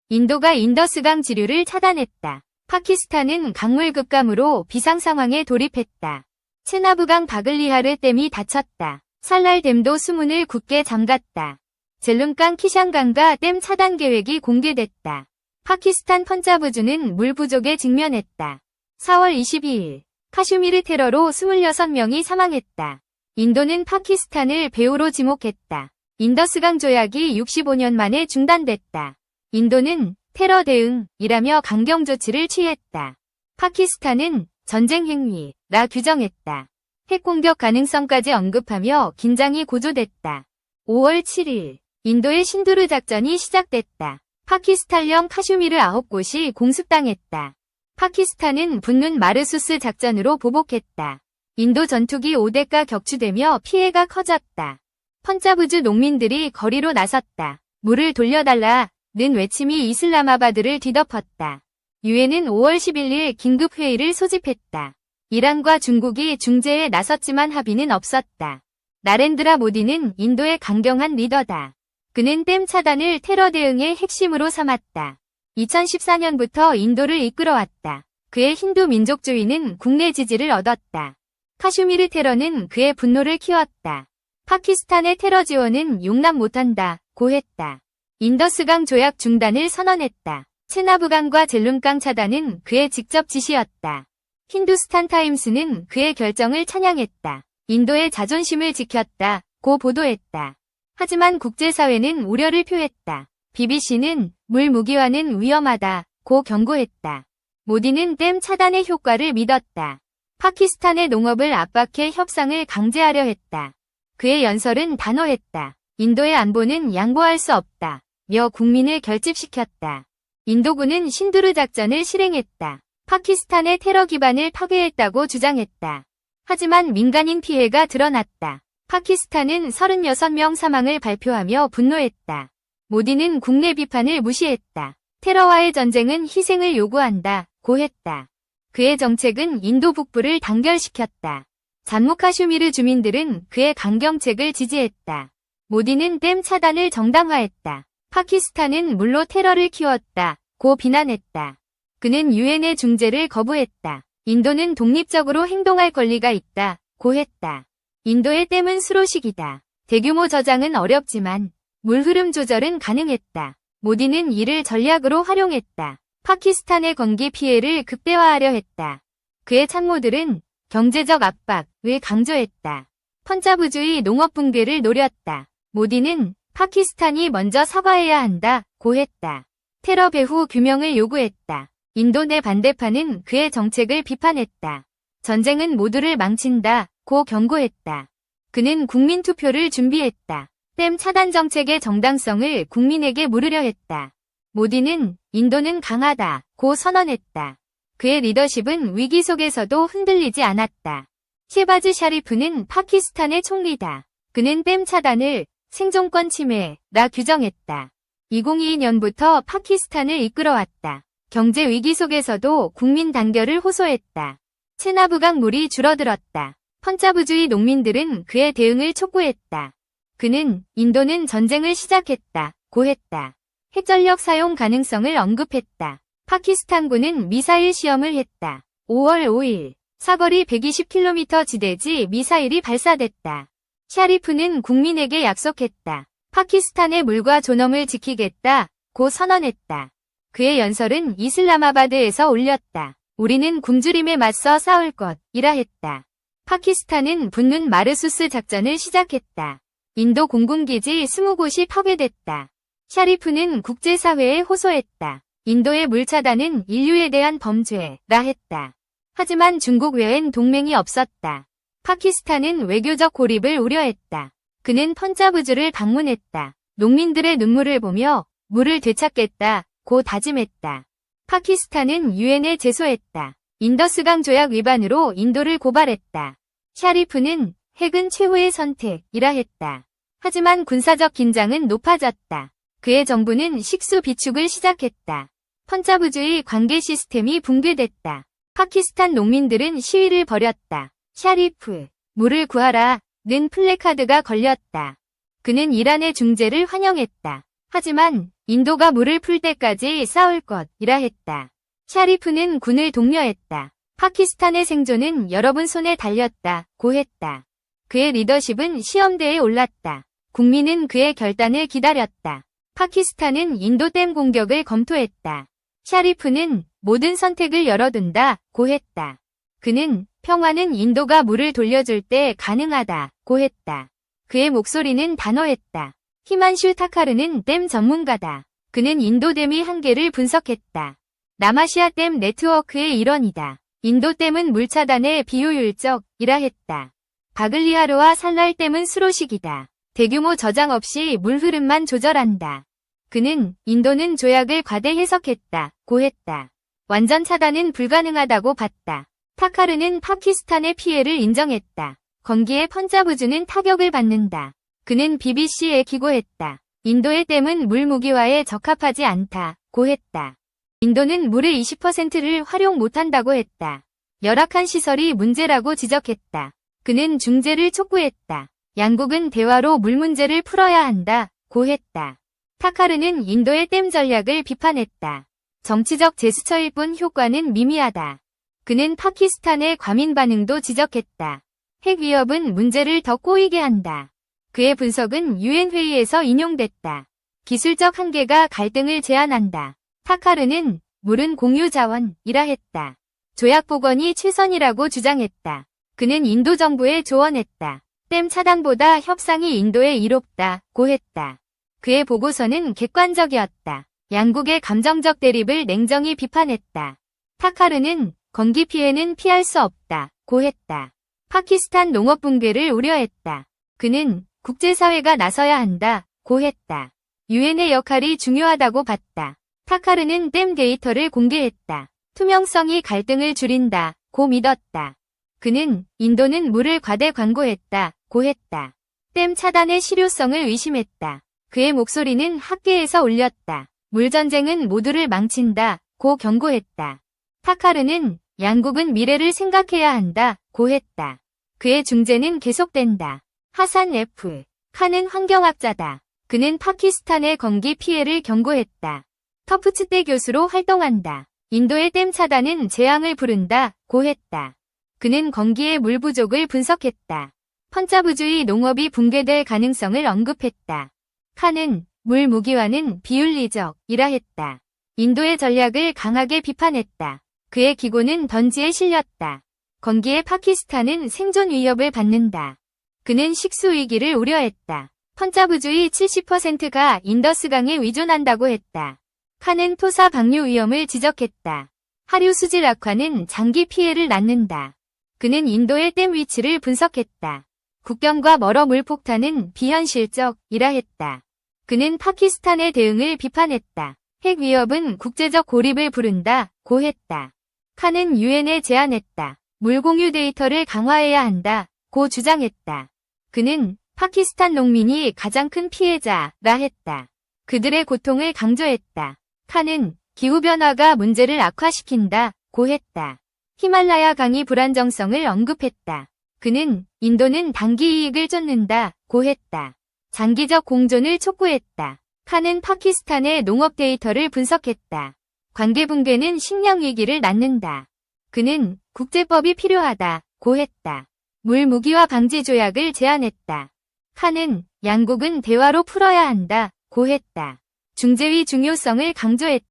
인도가 인더스강 지류를 차단했다. 파키스탄은 강물 급감으로 비상 상황에 돌입했다. 체나브강 바글리하르 댐이 닫혔다. 살랄 댐도 수문을 굳게 잠갔다. 젤룸강 키샹강가 댐 차단 계획이 공개됐다. 파키스탄 펀자브주는 물 부족에 직면했다. 4월 22일 카슈미르 테러로 26명이 사망했다. 인도는 파키스탄을 배후로 지목했다. 인더스강 조약이 65년 만에 중단됐다. 인도는 테러 대응이라며 강경 조치를 취했다. 파키스탄은 전쟁 행위라 규정했다. 핵공격 가능성까지 언급하며 긴장이 고조됐다. 5월 7일 인도의 신두르 작전이 시작됐다. 파키스탄령 카슈미르 9곳이 공습당했다. 파키스탄은 붙는 마르수스 작전으로 보복했다. 인도 전투기 5대가 격추되며 피해가 커졌다. 펀자브주 농민들이 거리로 나섰다. 물을 돌려달라는 외침이 이슬라마바드를 뒤덮었다. 유엔은 5월 11일 긴급회의를 소집했다. 이란과 중국이 중재에 나섰지만 합의는 없었다. 나렌드라 모디는 인도의 강경한 리더다. 그는 댐 차단을 테러 대응의 핵심으로 삼았다. 2014년부터 인도를 이끌어왔다. 그의 힌두 민족주의는 국내 지지를 얻었다. 카슈미르 테러는 그의 분노를 키웠다. 파키스탄의 테러 지원은 용납 못한다. 고했다. 인더스강 조약 중단을 선언했다. 체나브강과 젤룸강 차단은 그의 직접 지시였다. 힌두스탄 타임스는 그의 결정을 찬양했다. 인도의 자존심을 지켰다. 고 보도했다. 하지만 국제사회는 우려를 표했다. BBC는 물 무기화는 위험하다. 고 경고했다. 모디는 댐 차단의 효과를 믿었다. 파키스탄의 농업을 압박해 협상을 강제하려 했다. 그의 연설은 단호했다. 인도의 안보는 양보할 수 없다. 며 국민을 결집시켰다. 인도군은 신두르 작전을 실행했다. 파키스탄의 테러 기반을 파괴했다고 주장했다. 하지만 민간인 피해가 드러났다. 파키스탄은 36명 사망을 발표하며 분노했다. 모디는 국내 비판을 무시했다. 테러와의 전쟁은 희생을 요구한다. 고했다. 그의 정책은 인도 북부를 단결시켰다. 잠무 카슈미르 주민들은 그의 강경책을 지지했다. 모디는 댐 차단을 정당화했다. 파키스탄은 물로 테러를 키웠다. 고 비난했다. 그는 유엔의 중재를 거부했다. 인도는 독립적으로 행동할 권리가 있다. 고 했다. 인도의 댐은 수로식이다. 대규모 저장은 어렵지만 물 흐름 조절은 가능했다. 모디는 이를 전략으로 활용했다. 파키스탄의 건기 피해를 극대화하려 했다. 그의 참모들은 경제적 압박을 강조했다. 펀자브주의 농업 붕괴를 노렸다. 모디는 파키스탄이 먼저 사과해야 한다. 고 했다. 테러 배후 규명을 요구했다. 인도 내 반대파는 그의 정책을 비판했다. 전쟁은 모두를 망친다. 고 경고했다. 그는 국민투표를 준비했다. 댐 차단 정책의 정당성을 국민에게 물으려 했다. 모디는 인도는 강하다. 고 선언했다. 그의 리더십은 위기 속에서도 흔들리지 않았다. 셰바즈 샤리프는 파키스탄의 총리다. 그는 댐 차단을 생존권 침해라 규정했다. 2022년부터 파키스탄을 이끌어왔다. 경제 위기 속에서도 국민 단결을 호소했다. 체나브강 물이 줄어들었다. 펀자브주의 농민들은 그의 대응을 촉구했다. 그는 인도는 전쟁을 시작했다. 고 했다. 핵전력 사용 가능성을 언급했다. 파키스탄군은 미사일 시험을 했다. 5월 5일 사거리 120km 지대지 미사일이 발사됐다. 샤리프는 국민에게 약속했다. 파키스탄의 물과 존엄을 지키겠다. 고 선언했다. 그의 연설은 이슬라마바드에서 올렸다. 우리는 굶주림에 맞서 싸울 것이라 했다. 파키스탄은 붙는 마르수스 작전을 시작했다. 인도 공군기지 20곳이 파괴됐다. 샤리프는 국제사회에 호소했다. 인도의 물 차단은 인류에 대한 범죄라 했다. 하지만 중국 외엔 동맹이 없었다. 파키스탄은 외교적 고립을 우려했다. 그는 펀자브주를 방문했다. 농민들의 눈물을 보며 물을 되찾겠다. 고 다짐했다. 파키스탄은 유엔에 제소했다. 인더스강 조약 위반으로 인도를 고발했다. 샤리프는 핵은 최후의 선택이라 했다. 하지만 군사적 긴장은 높아졌다. 그의 정부는 식수 비축을 시작했다. 펀자브주의 관계 시스템이 붕괴됐다. 파키스탄 농민들은 시위를 벌였다. 샤리프, 물을 구하라 는 플래카드가 걸렸다. 그는 이란의 중재를 환영했다. 하지만 인도가 물을 풀 때까지 싸울 것이라 했다. 샤리프는 군을 독려했다. 파키스탄의 생존은 여러분 손에 달렸다고 했다. 그의 리더십은 시험대에 올랐다. 국민은 그의 결단을 기다렸다. 파키스탄은 인도 댐 공격을 검토했다. 샤리프는 모든 선택을 열어둔다고 했다. 그는 평화는 인도가 물을 돌려줄 때 가능하다고 했다. 그의 목소리는 단호했다. 히만슈 타카르는 댐 전문가다. 그는 인도 댐의 한계를 분석했다. 남아시아 댐 네트워크의 일원이다. 인도 댐은 물 차단에 비효율적이라 했다. 바글리하르와 살랄 댐은 수로식이다. 대규모 저장 없이 물 흐름만 조절한다. 그는 인도는 조약을 과대 해석했다고 했다. 완전 차단은 불가능하다고 봤다. 타카르는 파키스탄의 피해를 인정했다. 건기의 펀자브주는 타격을 받는다. 그는 BBC에 기고했다. 인도의 댐은 물 무기화에 적합하지 않다고 했다. 인도는 물의 20%를 활용 못한다고 했다. 열악한 시설이 문제라고 지적했다. 그는 중재를 촉구했다. 양국은 대화로 물 문제를 풀어야 한다고 했다. 타카르는 인도의 댐 전략을 비판했다. 정치적 제스처일 뿐 효과는 미미하다. 그는 파키스탄의 과민 반응도 지적했다. 핵 위협은 문제를 더 꼬이게 한다. 그의 분석은 유엔 회의에서 인용됐다. 기술적 한계가 갈등을 제한한다. 타카르는 물은 공유 자원이라 했다. 조약 복원이 최선이라고 주장했다. 그는 인도 정부에 조언했다. 댐 차단보다 협상이 인도에 이롭다고 했다. 그의 보고서는 객관적이었다. 양국의 감정적 대립을 냉정히 비판했다. 타카르는 건기 피해는 피할 수 없다고 했다. 파키스탄 농업 붕괴를 우려했다. 그는 국제사회가 나서야 한다고 했다. 유엔의 역할이 중요하다고 봤다. 타카르는 댐 데이터를 공개했다. 투명성이 갈등을 줄인다고 믿었다. 그는 인도는 물을 과대 광고했다고 했다. 댐 차단의 실효성을 의심했다. 그의 목소리는 학계에서 울렸다. 물전쟁은 모두를 망친다고 경고했다. 타카르는 양국은 미래를 생각해야 한다고 했다. 그의 중재는 계속된다. 하산 F. 칸은 환경학자다. 그는 파키스탄의 건기 피해를 경고했다. 터프츠대 교수로 활동한다. 인도의 댐 차단은 재앙을 부른다고 했다. 그는 건기의 물 부족을 분석했다. 펀자브주의 농업이 붕괴될 가능성을 언급했다. 칸은 물 무기화는 비윤리적이라 했다. 인도의 전략을 강하게 비판했다. 그의 기고는 던지에 실렸다. 건기의 파키스탄은 생존 위협을 받는다. 그는 식수 위기를 우려했다. 펀자브주의 70%가 인더스강에 의존한다고 했다. 칸은 토사 방류 위험을 지적했다. 하류 수질 악화는 장기 피해를 낳는다. 그는 인도의 댐 위치를 분석했다. 국경과 멀어 물 폭탄은 비현실적이라 했다. 그는 파키스탄의 대응을 비판했다. 핵 위협은 국제적 고립을 부른다고 했다. 칸은 유엔에 제안했다. 물 공유 데이터를 강화해야 한다고 주장했다. 그는 파키스탄 농민이 가장 큰 피해자라 했다. 그들의 고통을 강조했다. 칸은 기후변화가 문제를 악화시킨다고 했다. 히말라야 강이 불안정성을 언급했다. 그는 인도는 단기 이익을 쫓는다고 했다. 장기적 공존을 촉구했다. 칸은 파키스탄의 농업 데이터를 분석했다. 관계 붕괴는 식량 위기를 낳는다. 그는 국제법이 필요하다고 했다. 물 무기화 방지 조약을 제안했다. 칸은 양국은 대화로 풀어야 한다고 했다. 중재의 중요성을 강조했다.